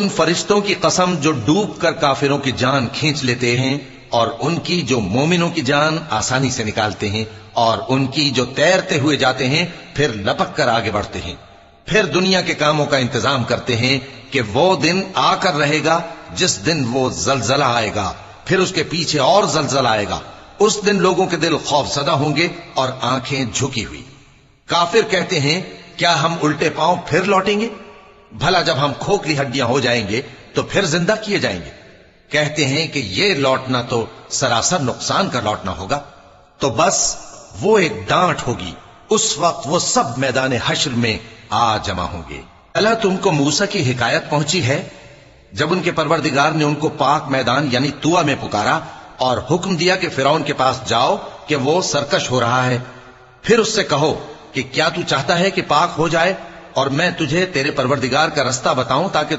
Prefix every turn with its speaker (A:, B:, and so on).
A: उन फरिश्तों की कसम जो डूब कर काफिरों की जान खींच लेते हैं और उनकी जो मोमिनों की जान आसानी से निकालते हैं और उनकी जो तैरते हुए जाते हैं फिर लपक कर आगे बढ़ते हैं, फिर दुनिया के कामों का इंतजाम करते हैं कि वो दिन आकर रहेगा जिस दिन वो जलजला आएगा, फिर उसके पीछे और जलजला आएगा। उस दिन लोगों के दिल खौफजदा होंगे और आंखें झुकी हुई। काफिर कहते हैं, क्या हम उल्टे पांव फिर लौटेंगे? भला जब हम खोखली हड्डियां हो जाएंगे तो फिर जिंदा किए जाएंगे। कहते हैं कि ये लौटना तो सरासर नुकसान का लौटना होगा। तो बस वो एक डांट होगी, उस वक्त वो सब मैदान हश्र में आ जमा होंगे। अल्लाह तुमको मूसा की हिकायत पहुंची है जब उनके परवरदिगार ने उनको पाक मैदान यानी तुआ में पुकारा और हुक्म दिया कि फिरौन के पास जाओ कि वो सरकश हो रहा है। फिर उससे कहो कि क्या तू चाहता है कि पाक हो जाए और मैं तुझे तेरे परवरदिगार का रास्ता बताऊं ताकि